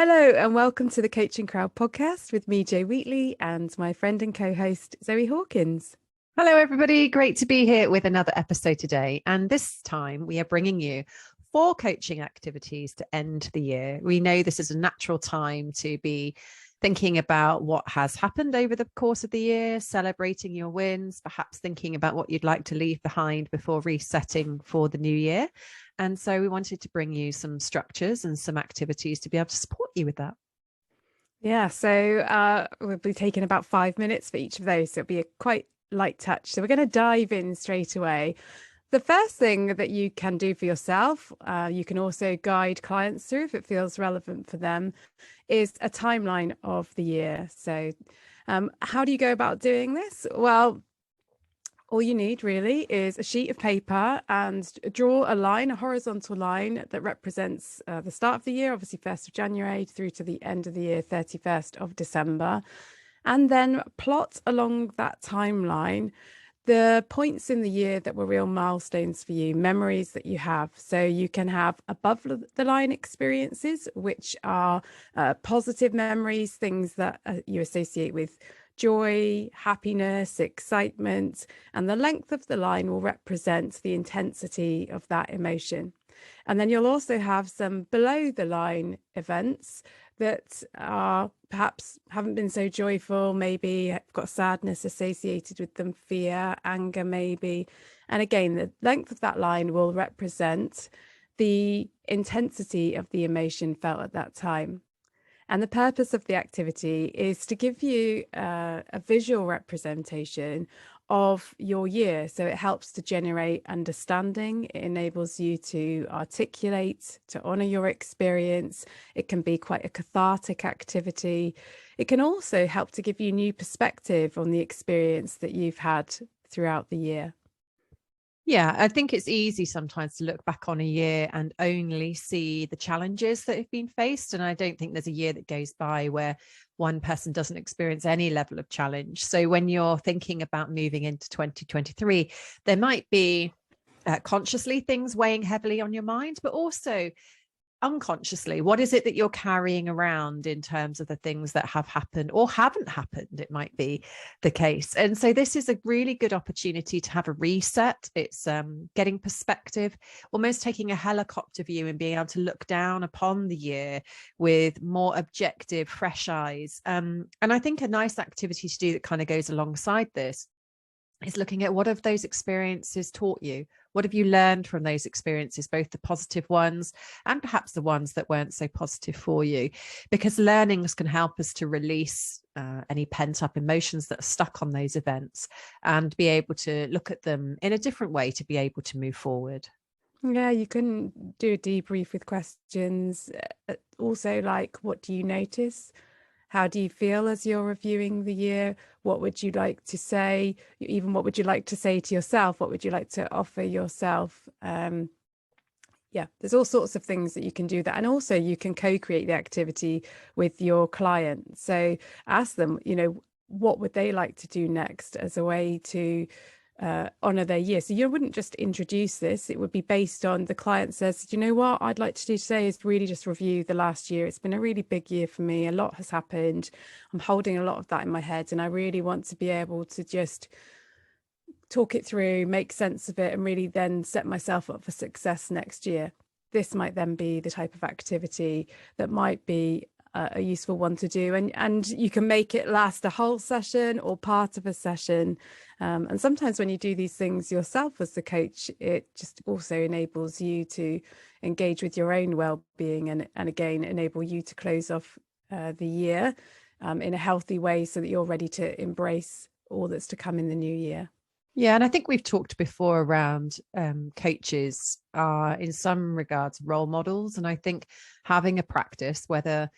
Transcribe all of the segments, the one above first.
Hello and welcome to the Coaching Crowd podcast with me, Jo Wheatley, and my friend and co-host, Zoe Hawkins. Hello, everybody. Great to be here with another episode today. And this time we are bringing you 4 coaching activities to end the year. We know this is a natural time to be thinking about what has happened over the course of the year, celebrating your wins, perhaps thinking about what you'd like to leave behind before resetting for the new year. And so we wanted to bring you some structures and some activities to be able to support you with that. Yeah, so we'll be taking about 5 minutes for each of those. So it'll be a quite light touch. So we're going to dive in straight away. The first thing that you can do for yourself, you can also guide clients through if it feels relevant for them, is a timeline of the year. So how do you go about doing this? Well, all you need really is a sheet of paper and draw a line, a horizontal line that represents the start of the year, obviously 1st of January through to the end of the year, 31st of December. And then plot along that timeline the points in the year that were real milestones for you, memories that you have. So you can have above the line experiences, which are positive memories, things that you associate with joy, happiness, excitement, and the length of the line will represent the intensity of that emotion. And then you'll also have some below the line events that are perhaps haven't been so joyful, maybe have got sadness associated with them, fear, anger, maybe. And again, the length of that line will represent the intensity of the emotion felt at that time. And the purpose of the activity is to give you a visual representation of your year. So it helps to generate understanding. It enables you to articulate, to honor your experience. It can be quite a cathartic activity. It can also help to give you new perspective on the experience that you've had throughout the year. Yeah, I think it's easy sometimes to look back on a year and only see the challenges that have been faced. And I don't think there's a year that goes by where one person doesn't experience any level of challenge. So when you're thinking about moving into 2023, there might be consciously things weighing heavily on your mind, but also unconsciously, what is it that you're carrying around in terms of the things that have happened or haven't happened? It might be the case. And so this is a really good opportunity to have a reset. It's getting perspective, almost taking a helicopter view and being able to look down upon the year with more objective, fresh eyes. And I think a nice activity to do that kind of goes alongside this is looking at what have those experiences taught you? What have you learned from those experiences, both the positive ones and perhaps the ones that weren't so positive for you? Because learnings can help us to release any pent-up emotions that are stuck on those events and be able to look at them in a different way to be able to move forward. Yeah, you can do a debrief with questions. Also, like, what do you notice? How do you feel as you're reviewing the year? What would you like to say? Even what would you like to say to yourself? What would you like to offer yourself? Yeah, there's all sorts of things that you can do that. And also you can co-create the activity with your client. So ask them, what would they like to do next as a way to honor their year. So you wouldn't just introduce this. It would be based on the client says, you know what I'd like to do today is really just review the last year. It's been a really big year for me. A lot has happened. I'm holding a lot of that in my head, and I really want to be able to just talk it through, make sense of it, and really then set myself up for success next year. This might then be the type of activity that might be a useful one to do, and you can make it last a whole session or part of a session. And sometimes when you do these things yourself as the coach, it just also enables you to engage with your own well-being and again enable you to close off the year in a healthy way so that you're ready to embrace all that's to come in the new year. Yeah, and I think we've talked before around coaches are in some regards role models. And I think having a practice, whether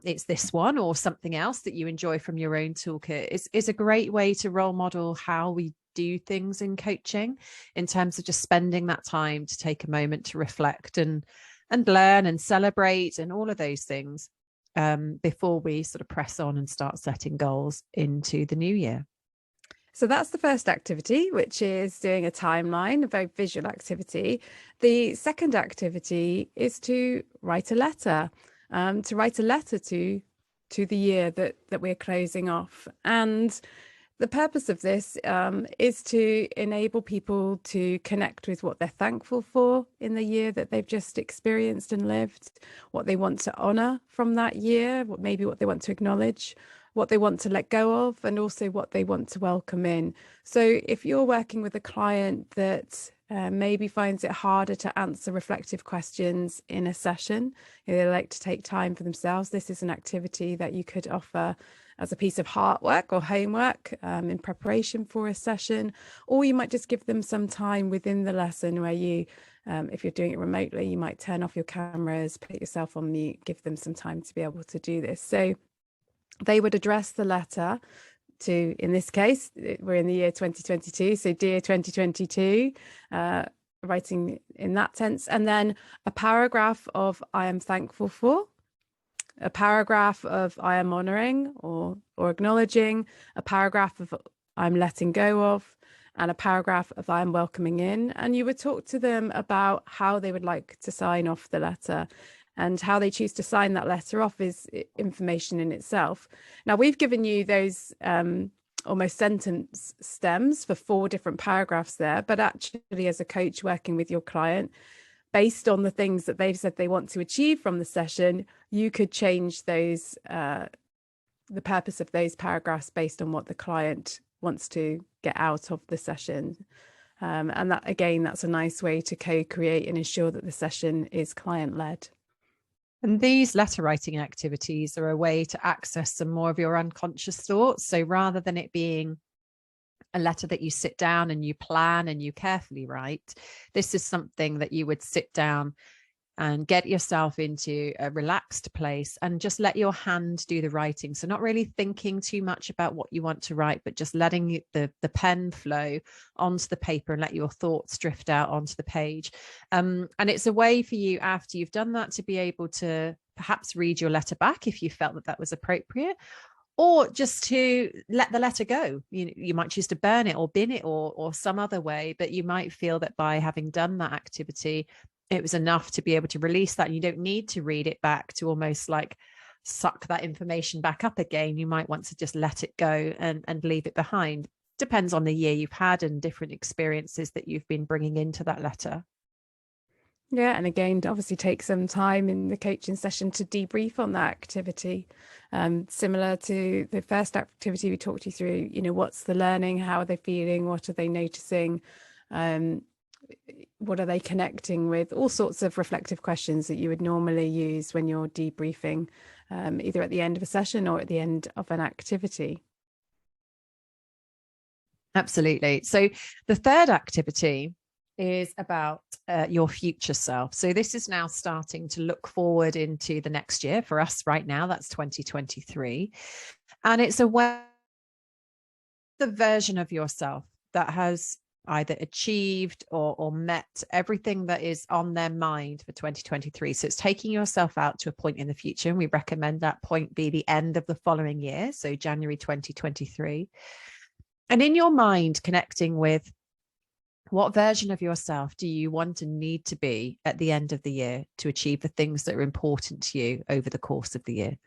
it's this one or something else that you enjoy from your own toolkit, is a great way to role model how we do things in coaching, in terms of just spending that time to take a moment to reflect and learn and celebrate and all of those things before we sort of press on and start setting goals into the new year. So that's the first activity, which is doing a timeline, a very visual activity. The second activity is to write a letter. to write a letter to the year that we're closing off. And the purpose of this is to enable people to connect with what they're thankful for in the year that they've just experienced and lived, what they want to honor from that year, maybe what they want to acknowledge, what they want to let go of, and also what they want to welcome in. So if you're working with a client that maybe finds it harder to answer reflective questions in a session, they like to take time for themselves, this is an activity that you could offer as a piece of artwork or homework in preparation for a session. Or you might just give them some time within the lesson where you, if you're doing it remotely, you might turn off your cameras, put yourself on mute, give them some time to be able to do this. So they would address the letter to, in this case, we're in the year 2022, so dear 2022, writing in that tense, and then a paragraph of I am thankful for, a paragraph of I am honoring or acknowledging, a paragraph of I'm letting go of, and a paragraph of I am welcoming in. And you would talk to them about how they would like to sign off the letter. And how they choose to sign that letter off is information in itself. Now, we've given you those almost sentence stems for 4 different paragraphs there, but actually as a coach working with your client, based on the things that they've said they want to achieve from the session, you could change those, the purpose of those paragraphs based on what the client wants to get out of the session. And that, again, that's a nice way to co-create and ensure that the session is client-led. And these letter writing activities are a way to access some more of your unconscious thoughts. So rather than it being a letter that you sit down and you plan and you carefully write, this is something that you would sit down and get yourself into a relaxed place and just let your hand do the writing. So not really thinking too much about what you want to write, but just letting the pen flow onto the paper and let your thoughts drift out onto the page. And it's a way for you, after you've done that, to be able to perhaps read your letter back if you felt that was appropriate, or just to let the letter go. You might choose to burn it or bin it or some other way, but you might feel that by having done that activity, it was enough to be able to release that. You don't need to read it back to almost like suck that information back up again. You might want to just let it go and leave it behind. Depends on the year you've had and different experiences that you've been bringing into that letter. Yeah, and again, obviously take some time in the coaching session to debrief on that activity. Similar to the first activity we talked you through, what's the learning? How are they feeling? What are they noticing? What are they connecting with? All sorts of reflective questions that you would normally use when you're debriefing, either at the end of a session or at the end of an activity. Absolutely. So the third activity is about your future self. So this is now starting to look forward into the next year. For us right now, that's 2023. And it's a way, the version of yourself that has either achieved or met everything that is on their mind for 2023. So it's taking yourself out to a point in the future. And we recommend that point be the end of the following year. So January 2023. And in your mind, connecting with what version of yourself do you want and need to be at the end of the year to achieve the things that are important to you over the course of the year?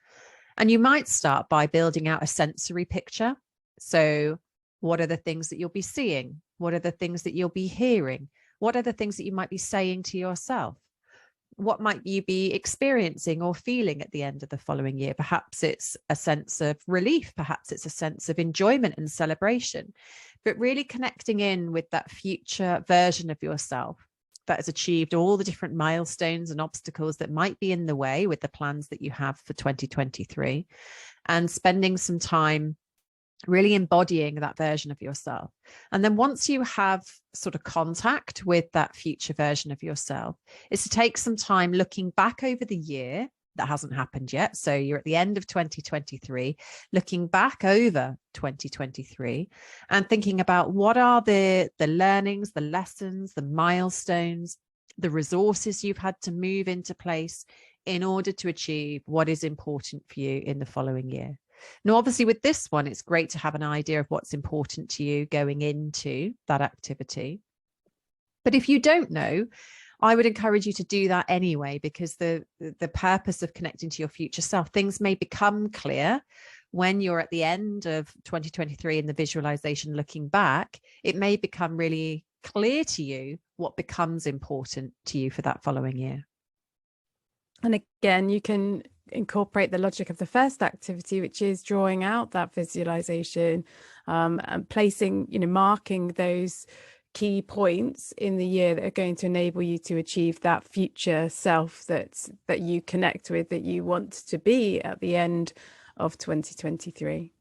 And you might start by building out a sensory picture. So what are the things that you'll be seeing? What are the things that you'll be hearing? What are the things that you might be saying to yourself? What might you be experiencing or feeling at the end of the following year? Perhaps it's a sense of relief. Perhaps it's a sense of enjoyment and celebration. But really connecting in with that future version of yourself that has achieved all the different milestones and obstacles that might be in the way with the plans that you have for 2023, and spending some time really embodying that version of yourself. And then once you have sort of contact with that future version of yourself, is to take some time looking back over the year that hasn't happened yet. So you're at the end of 2023, looking back over 2023 and thinking about what are the learnings, the lessons, the milestones, the resources you've had to move into place in order to achieve what is important for you in the following year. Now, obviously, with this one, it's great to have an idea of what's important to you going into that activity. But if you don't know, I would encourage you to do that anyway, because the purpose of connecting to your future self, things may become clear when you're at the end of 2023 in the visualization looking back. It may become really clear to you what becomes important to you for that following year. And again, you can incorporate the logic of the first activity, which is drawing out that visualization, and placing, marking those key points in the year that are going to enable you to achieve that future self that you connect with, that you want to be at the end of 2023.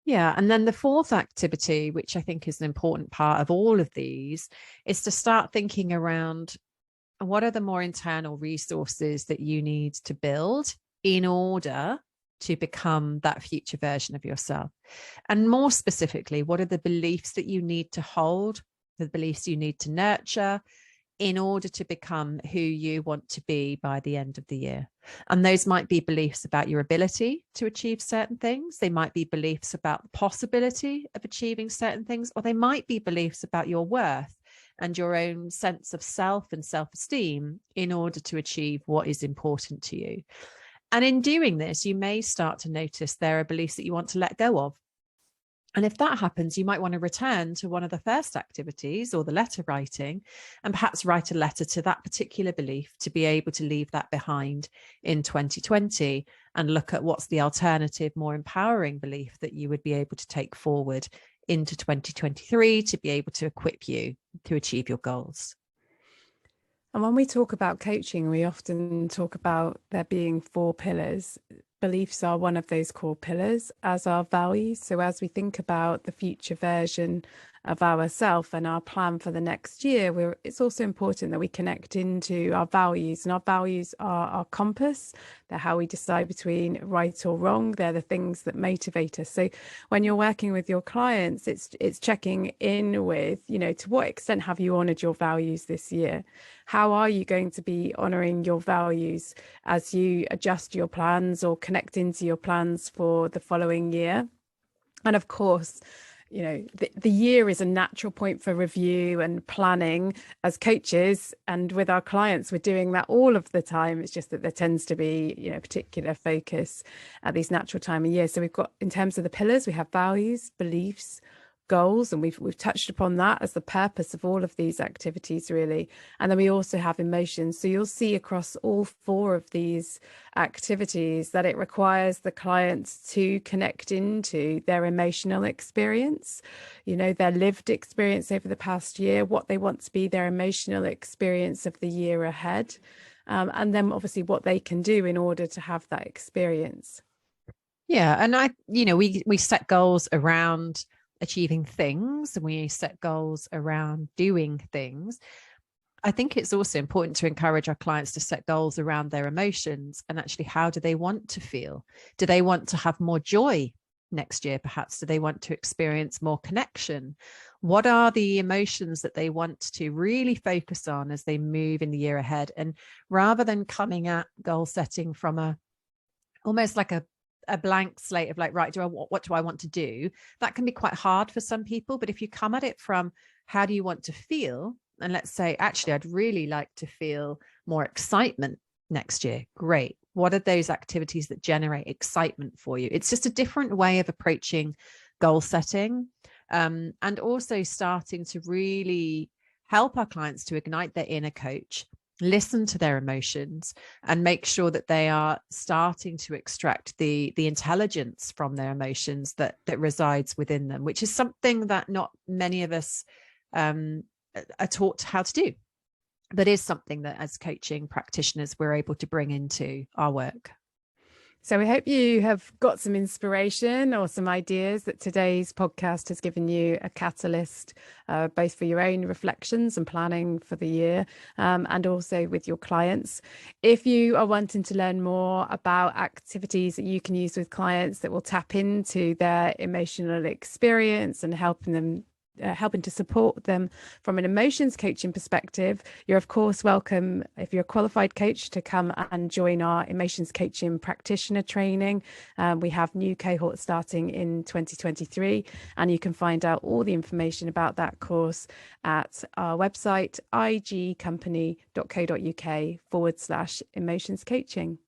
Yeah. And then the fourth activity, which I think is an important part of all of these, is to start thinking around what are the more internal resources that you need to build in order to become that future version of yourself. And more specifically, what are the beliefs that you need to hold, the beliefs you need to nurture in order to become who you want to be by the end of the year. And those might be beliefs about your ability to achieve certain things. They might be beliefs about the possibility of achieving certain things, or they might be beliefs about your worth and your own sense of self and self-esteem in order to achieve what is important to you. And in doing this, you may start to notice there are beliefs that you want to let go of. And if that happens, you might want to return to one of the first activities or the letter writing, and perhaps write a letter to that particular belief to be able to leave that behind in 2020 and look at what's the alternative, more empowering belief that you would be able to take forward into 2023 to be able to equip you to achieve your goals. And when we talk about coaching, we often talk about there being 4 pillars. Beliefs are one of those core pillars, as are values. So as we think about the future version of ourselves and our plan for the next year, it's also important that we connect into our values. And our values are our compass. They're how we decide between right or wrong. They're the things that motivate us. So when you're working with your clients, it's checking in with, to what extent have you honored your values this year? How are you going to be honoring your values as you adjust your plans or connect into your plans for the following year? And of course, the year is a natural point for review and planning. As coaches and with our clients, we're doing that all of the time. It's just that there tends to be, particular focus at these natural time of year. So we've got, in terms of the pillars, we have values, beliefs, goals, and we've touched upon that as the purpose of all of these activities, really. And then we also have emotions. So you'll see across all 4 of these activities that it requires the clients to connect into their emotional experience, their lived experience over the past year, what they want to be their emotional experience of the year ahead, and then obviously what they can do in order to have that experience. Yeah. And we set goals around achieving things, and we set goals around doing things. I think it's also important to encourage our clients to set goals around their emotions and actually, how do they want to feel? Do they want to have more joy next year? Perhaps, do they want to experience more connection? What are the emotions that they want to really focus on as they move in the year ahead? And rather than coming at goal setting from almost like a blank slate of like, right, what do I want to do? That can be quite hard for some people. But if you come at it from, how do you want to feel? And let's say, actually, I'd really like to feel more excitement next year. Great. What are those activities that generate excitement for you? It's just a different way of approaching goal setting, and also starting to really help our clients to ignite their inner coach, listen to their emotions, and make sure that they are starting to extract the intelligence from their emotions that resides within them, which is something that not many of us are taught how to do, but is something that as coaching practitioners we're able to bring into our work. So we hope you have got some inspiration or some ideas, that today's podcast has given you a catalyst, both for your own reflections and planning for the year, and also with your clients. If you are wanting to learn more about activities that you can use with clients that will tap into their emotional experience and helping them helping to support them from an emotions coaching perspective, you're of course welcome, if you're a qualified coach, to come and join our emotions coaching practitioner training. We have new cohorts starting in 2023, and you can find out all the information about that course at our website, igcompany.co.uk/emotions coaching.